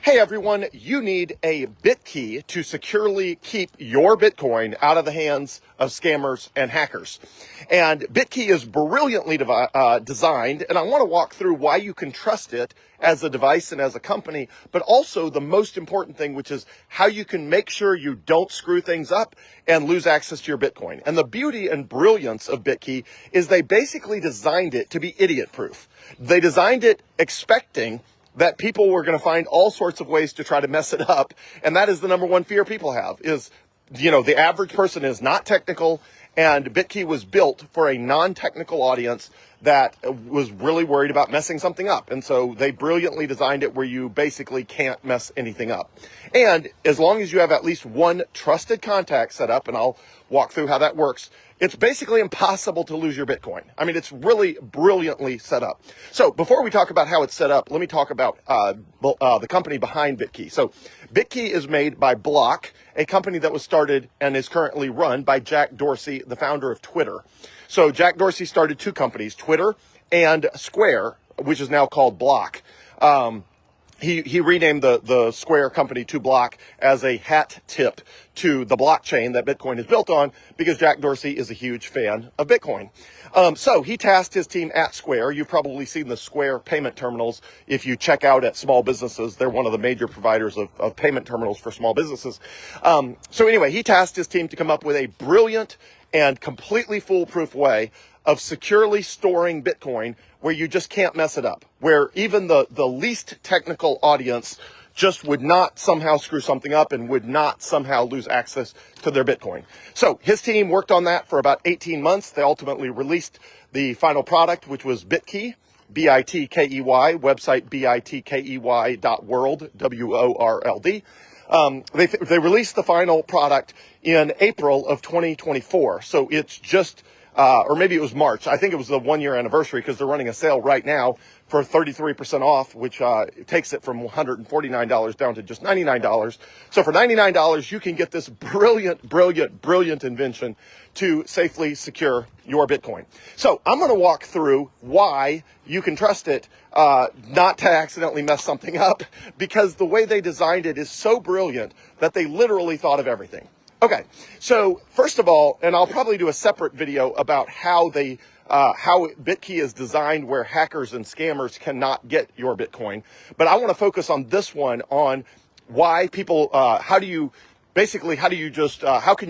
Hey everyone, you need a Bitkey to securely keep your Bitcoin out of the hands of scammers and hackers. And Bitkey is brilliantly designed, and I want to walk through why you can trust it as a device and as a company, but also the most important thing, which is how you can make sure you don't screw things up and lose access to your Bitcoin. And the beauty and brilliance of Bitkey is they basically designed it to be idiot-proof. They designed it expecting that people were going to find all sorts of ways to try to mess it up. And that is the number one fear people have is, the average person is not technical, and Bitkey was built for a non-technical audience that was really worried about messing something up. And so they brilliantly designed it where you basically can't mess anything up. And as long as you have at least one trusted contact set up, and I'll walk through how that works, it's basically impossible to lose your Bitcoin. I mean, it's really brilliantly set up. So before we talk about how it's set up, let me talk about the company behind Bitkey. So Bitkey is made by Block, a company that was started and is currently run by Jack Dorsey, the founder of Twitter. So Jack Dorsey started two companies, Twitter and Square, which is now called Block. He renamed the Square company to Block as a hat tip to the blockchain that Bitcoin is built on, because Jack Dorsey is a huge fan of Bitcoin. So he tasked his team at Square. You've probably seen the Square payment terminals. If you check out at small businesses, they're one of the major providers of payment terminals for small businesses. So anyway, he tasked his team to come up with a brilliant and completely foolproof way of securely storing Bitcoin where you just can't mess it up, where even the least technical audience just would not somehow screw something up and would not somehow lose access to their Bitcoin. So his team worked on that for about 18 months. They ultimately released the final product, which was Bitkey, B-I-T-K-E-Y, website bitkey.world, W-O-R-L-D. They released the final product in April of 2024. So it's just, or maybe it was March. I think it was the 1 year anniversary, because they're running a sale right now for 33% off, which takes it from $149 down to just $99. So for $99, you can get this brilliant invention to safely secure your Bitcoin. So I'm going to walk through why you can trust it not to accidentally mess something up, because the way they designed it is so brilliant that they literally thought of everything. Okay, so first of all, and I'll probably do a separate video about how Bitkey is designed where hackers and scammers cannot get your Bitcoin. But I want to focus on this one, on why people, how can you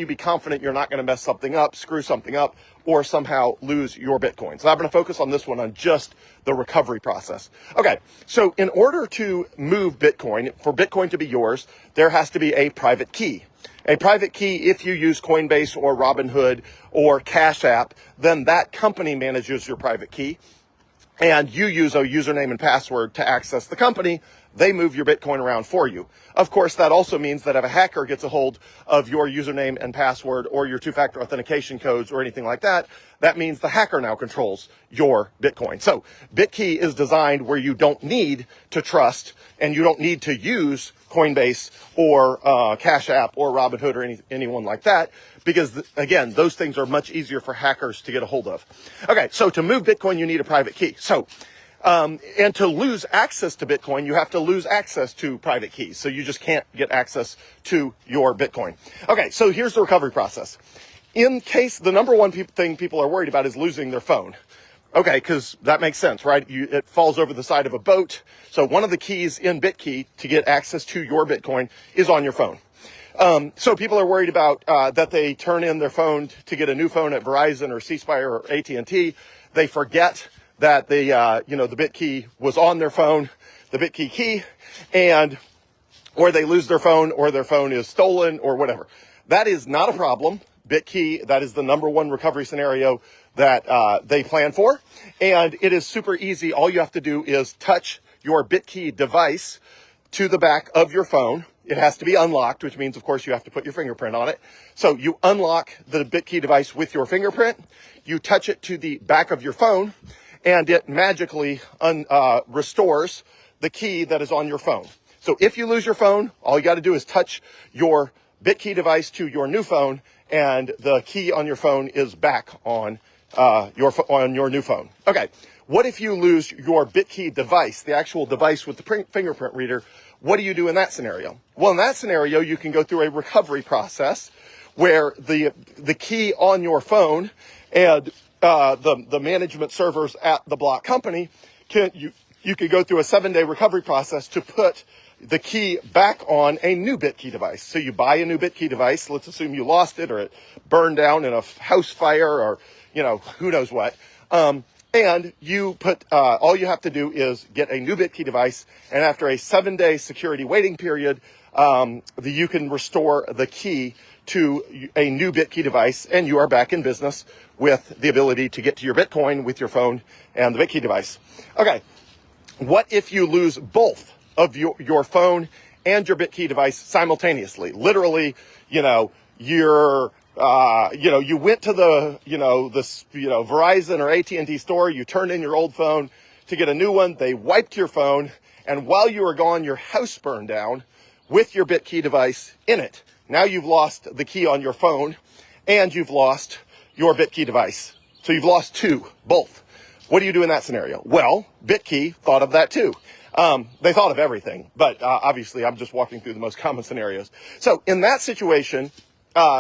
be confident you're not going to mess something up, screw something up, or somehow lose your Bitcoin. So I'm going to focus on this one, on just the recovery process. Okay, so in order to move Bitcoin, for Bitcoin to be yours, there has to be a private key. A private key, if you use Coinbase or Robinhood or Cash App, then that company manages your private key, and you use a username and password to access the company. They move your Bitcoin around for you. Of course, that also means that if a hacker gets a hold of your username and password or your two-factor authentication codes or anything like that, that means the hacker now controls your Bitcoin. So Bitkey is designed where you don't need to trust, and you don't need to use Coinbase or Cash App or Robinhood or anyone like that, because again, those things are much easier for hackers to get a hold of. Okay, so to move Bitcoin, you need a private key. So, and to lose access to Bitcoin, you have to lose access to private keys. So you just can't get access to your Bitcoin. Okay, so here's the recovery process. In case, the number one thing people are worried about is losing their phone. Okay, because that makes sense, right? It falls over the side of a boat. So one of the keys in Bitkey to get access to your Bitcoin is on your phone. So people are worried about that they turn in their phone to get a new phone at Verizon or C-Spire or AT&T. They forget that the Bitkey was on their phone, the Bitkey key, or they lose their phone, or their phone is stolen, or whatever. That is not a problem. Bitkey, that is the number one recovery scenario that they plan for. And it is super easy. All you have to do is touch your Bitkey device to the back of your phone. It has to be unlocked, which means, of course, you have to put your fingerprint on it. So you unlock the Bitkey device with your fingerprint. You touch it to the back of your phone, and it magically restores the key that is on your phone. So if you lose your phone, all you got to do is touch your Bitkey device to your new phone, and the key on your phone is back on your new phone. Okay, What if you lose your Bitkey device, the actual device with the fingerprint reader? What do you do in that scenario? Well, in that scenario, you can go through a recovery process where the key on your phone and the management servers at the block company you could go through a 7-day recovery process to put the key back on a new Bitkey device. So you buy a new Bitkey device. Let's assume you lost it or it burned down in a house fire or, who knows what. And you put, all you have to do is get a new Bitkey device. And after a 7-day security waiting period, you can restore the key to a new Bitkey device, and you are back in business with the ability to get to your Bitcoin with your phone and the Bitkey device. Okay. What if you lose both of your phone and your Bitkey device simultaneously? Literally, you went to the, Verizon or AT&T store, you turned in your old phone to get a new one, they wiped your phone, and while you were gone, your house burned down with your Bitkey device in it. Now you've lost the key on your phone, and you've lost your Bitkey device. So you've lost both. What do you do in that scenario? Well, Bitkey thought of that too. They thought of everything, but obviously I'm just walking through the most common scenarios. So in that situation,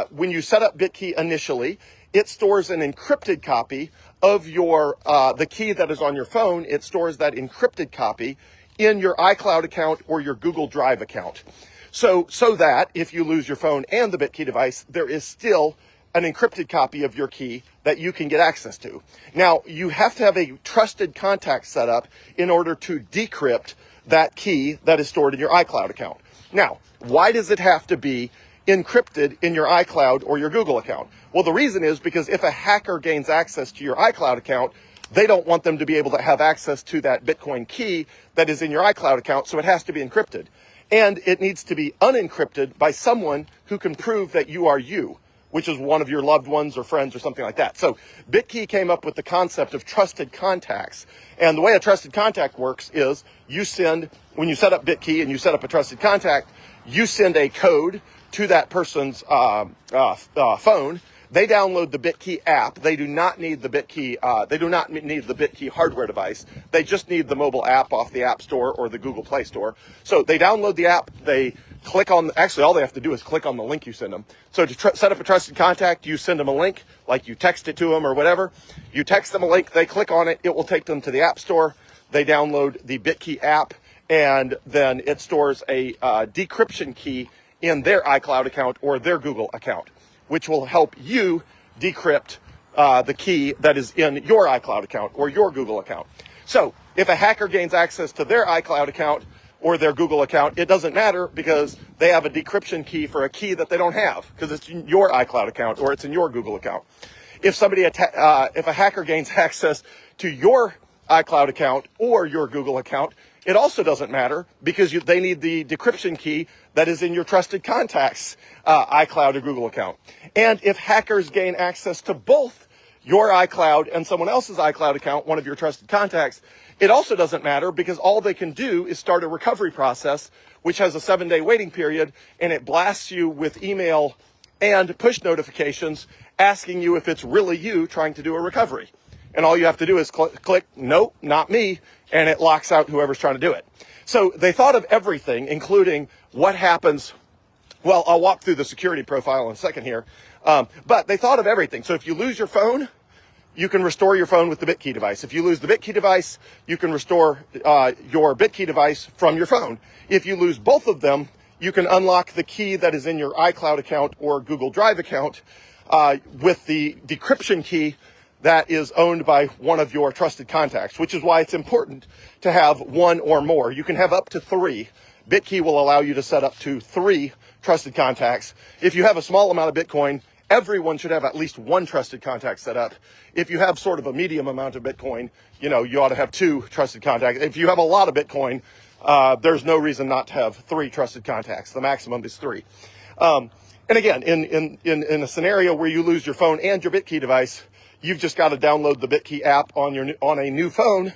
when you set up Bitkey initially, it stores an encrypted copy of the key that is on your phone. It stores that encrypted copy in your iCloud account or your Google Drive account. So that if you lose your phone and the Bitkey device, there is still an encrypted copy of your key that you can get access to. Now, you have to have a trusted contact set up in order to decrypt that key that is stored in your iCloud account. Now, why does it have to be encrypted in your iCloud or your Google account? Well, the reason is because if a hacker gains access to your iCloud account, they don't want them to be able to have access to that Bitcoin key that is in your iCloud account, so it has to be encrypted. And it needs to be unencrypted by someone who can prove that you are you, which is one of your loved ones or friends or something like that. So Bitkey came up with the concept of trusted contacts. And the way a trusted contact works is when you set up Bitkey and you set up a trusted contact, you send a code to that person's phone. They download the Bitkey app. They do not need the Bitkey. They do not need the Bitkey hardware device. They just need the mobile app off the App Store or the Google Play Store. So they download the app. They click on. Actually, all they have to do is click on the link you send them. So to set up a trusted contact, you send them a link, like you text it to them or whatever. You text them a link. They click on it. It will take them to the App Store. They download the Bitkey app, and then it stores a decryption key in their iCloud account or their Google account, which will help you decrypt the key that is in your iCloud account or your Google account. So if a hacker gains access to their iCloud account or their Google account, it doesn't matter because they have a decryption key for a key that they don't have because it's in your iCloud account or it's in your Google account. If if a hacker gains access to your iCloud account or your Google account, it also doesn't matter because they need the decryption key that is in your trusted contacts iCloud or Google account. And if hackers gain access to both your iCloud and someone else's iCloud account, one of your trusted contacts, it also doesn't matter because all they can do is start a recovery process, which has a 7-day waiting period, and it blasts you with email and push notifications asking you if it's really you trying to do a recovery. And all you have to do is click, nope, not me, and it locks out whoever's trying to do it. So they thought of everything, including what happens. Well, I'll walk through the security profile in a second here. But they thought of everything. So if you lose your phone, you can restore your phone with the Bitkey device. If you lose the Bitkey device, you can restore your Bitkey device from your phone. If you lose both of them, you can unlock the key that is in your iCloud account or Google Drive account with the decryption key that is owned by one of your trusted contacts, which is why it's important to have one or more. You can have up to 3. Bitkey will allow you to set up to 3 trusted contacts. If you have a small amount of Bitcoin, everyone should have at least 1 trusted contact set up. If you have sort of a medium amount of Bitcoin, you ought to have 2 trusted contacts. If you have a lot of Bitcoin, there's no reason not to have 3 trusted contacts. The maximum is 3. And again, in a scenario where you lose your phone and your Bitkey device, you've just got to download the Bitkey app on a new phone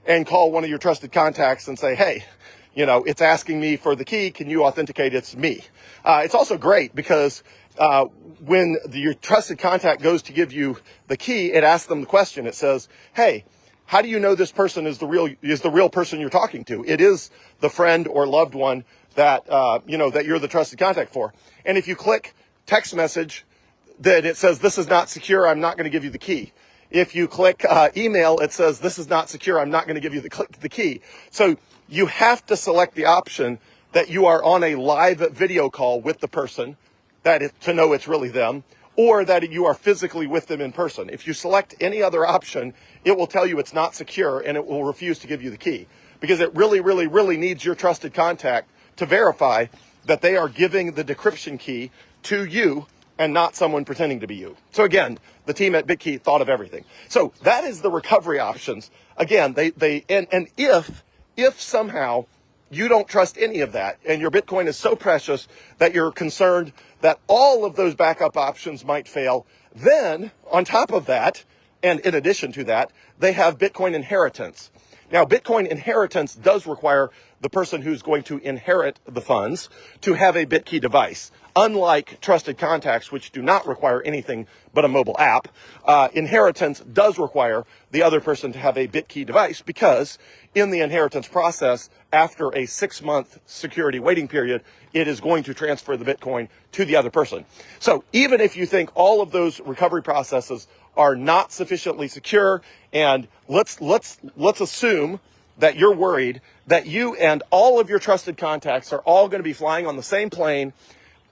and call one of your trusted contacts and say, hey, it's asking me for the key. Can you authenticate it's me? It's also great because when your trusted contact goes to give you the key, it asks them the question. It says, hey, how do you know this person is the real person you're talking to? It is the friend or loved one that, that you're the trusted contact for. And if you click text message, then it says, this is not secure, I'm not going to give you the key. If you click email, it says, this is not secure, I'm not going to give you the key. So you have to select the option that you are on a live video call with the person, to know it's really them, or that you are physically with them in person. If you select any other option, it will tell you it's not secure and it will refuse to give you the key, because it really, really, really needs your trusted contact to verify that they are giving the decryption key to you and not someone pretending to be you. So again, the team at Bitkey thought of everything. So that is the recovery options. Again, if somehow you don't trust any of that and your Bitcoin is so precious that you're concerned that all of those backup options might fail, then on top of that, and in addition to that, they have Bitcoin inheritance. Now, Bitcoin inheritance does require the person who's going to inherit the funds to have a Bitkey device. Unlike trusted contacts, which do not require anything but a mobile app, inheritance does require the other person to have a Bitkey device, because in the inheritance process, after a 6-month security waiting period, it is going to transfer the Bitcoin to the other person. So even if you think all of those recovery processes are not sufficiently secure, and let's assume that you're worried that you and all of your trusted contacts are all going to be flying on the same plane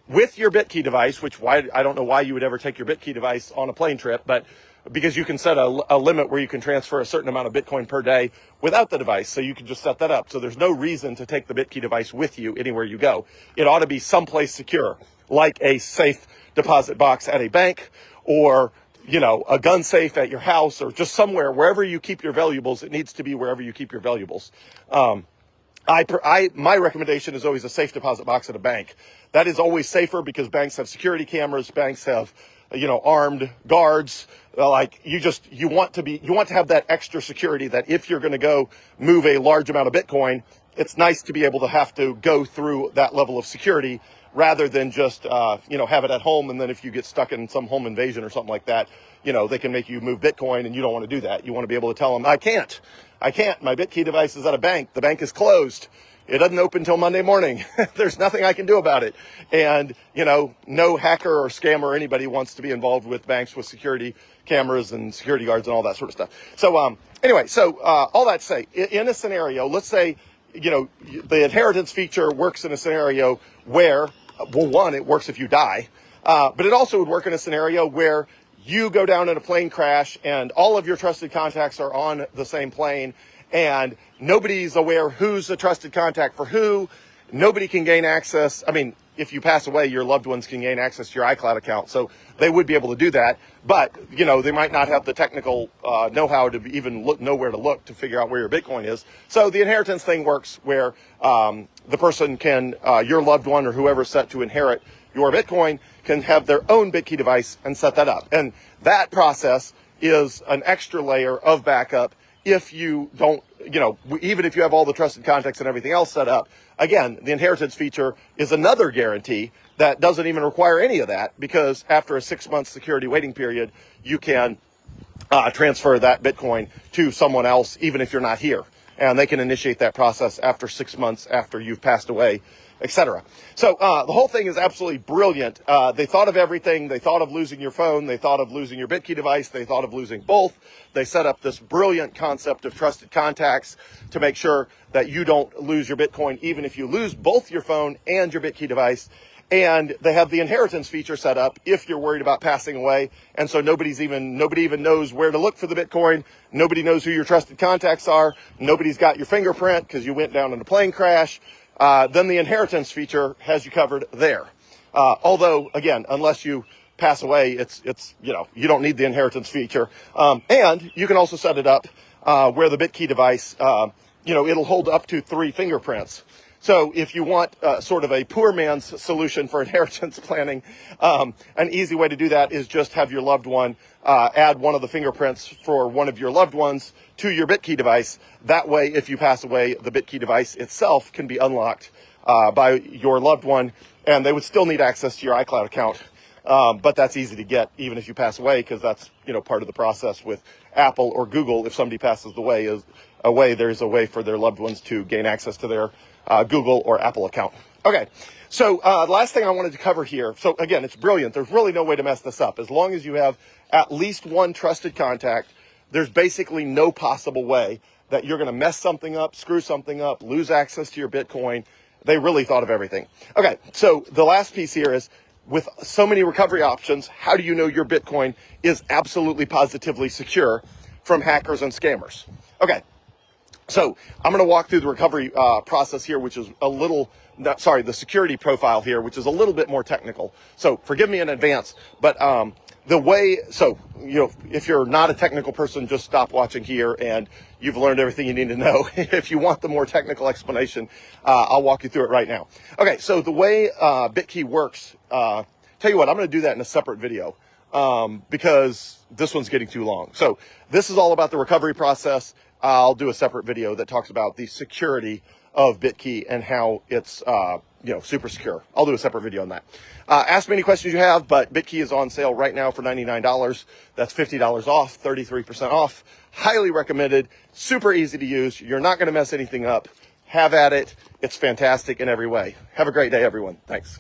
with your Bitkey device, I don't know why you would ever take your Bitkey device on a plane trip, but because you can set a limit where you can transfer a certain amount of Bitcoin per day without the device. So you can just set that up. So there's no reason to take the Bitkey device with you anywhere you go. It ought to be someplace secure, like a safe deposit box at a bank, or a gun safe at your house, or just somewhere, wherever you keep your valuables. It needs to be wherever you keep your valuables. My recommendation is always a safe deposit box at a bank. That is always safer because banks have security cameras, banks have, armed guards. You want to have that extra security that if you're going to go move a large amount of Bitcoin, it's nice to be able to have to go through that level of security rather than just, have it at home. And then if you get stuck in some home invasion or something like that, they can make you move Bitcoin, and you don't want to do that. You want to be able to tell them, I can't. My Bitkey device is at a bank. The bank is closed. It doesn't open till Monday morning. There's nothing I can do about it. And, no hacker or scammer or anybody wants to be involved with banks with security cameras and security guards and all that sort of stuff. So, all that to say, in a scenario, let's say, the inheritance feature works in a scenario where, well, one, it works if you die, but it also would work in a scenario where you go down in a plane crash and all of your trusted contacts are on the same plane, and nobody's aware who's a trusted contact for who. Nobody can gain access. I mean, if you pass away, your loved ones can gain access to your iCloud account. So they would be able to do that. But, they might not have the technical know-how to even know where to look to figure out where your Bitcoin is. So the inheritance thing works where the person can, your loved one or whoever's set to inherit your Bitcoin, can have their own Bitkey device and set that up. And that process is an extra layer of backup if you don't, even if you have all the trusted contacts and everything else set up. Again, the inheritance feature is another guarantee that doesn't even require any of that, because after a 6-month security waiting period, you can transfer that Bitcoin to someone else, even if you're not here. And they can initiate that process after 6 months after you've passed away, etc. So the whole thing is absolutely brilliant. They thought of everything. They thought of losing your phone. They thought of losing your Bitkey device. They thought of losing both. They set up this brilliant concept of trusted contacts to make sure that you don't lose your Bitcoin, even if you lose both your phone and your Bitkey device. And they have the inheritance feature set up if you're worried about passing away. And so nobody even knows where to look for the Bitcoin. Nobody knows who your trusted contacts are. Nobody's got your fingerprint because you went down in a plane crash. Then the inheritance feature has you covered there. Although, again, unless you pass away, it's you don't need the inheritance feature. And you can also set it up where the Bitkey device, it'll hold up to 3 fingerprints. So if you want sort of a poor man's solution for inheritance planning, an easy way to do that is just have your loved one add one of the fingerprints for one of your loved ones to your Bitkey device. That way, if you pass away, the Bitkey device itself can be unlocked by your loved one, and they would still need access to your iCloud account But that's easy to get even if you pass away, because that's, part of the process with Apple or Google. If somebody passes away, there's a way for their loved ones to gain access to their Google or Apple account. Okay, so the last thing I wanted to cover here. So again, it's brilliant. There's really no way to mess this up. As long as you have at least one trusted contact, there's basically no possible way that you're going to mess something up, screw something up, lose access to your Bitcoin. They really thought of everything. Okay, so the last piece here is, with so many recovery options, how do you know your Bitcoin is absolutely positively secure from hackers and scammers? Okay, so I'm going to walk through the recovery process here, which is the security profile here, which is a little bit more technical. So forgive me in advance, but if you're not a technical person, just stop watching here and you've learned everything you need to know. If you want the more technical explanation, I'll walk you through it right now. Okay, so the way Bitkey works, tell you what, I'm going to do that in a separate video because this one's getting too long. So this is all about the recovery process. I'll do a separate video that talks about the security of Bitkey and how it's super secure. I'll do a separate video on that. Ask me any questions you have, but Bitkey is on sale right now for $99. That's $50 off, 33% off. Highly recommended. Super easy to use. You're not going to mess anything up. Have at it. It's fantastic in every way. Have a great day, everyone. Thanks.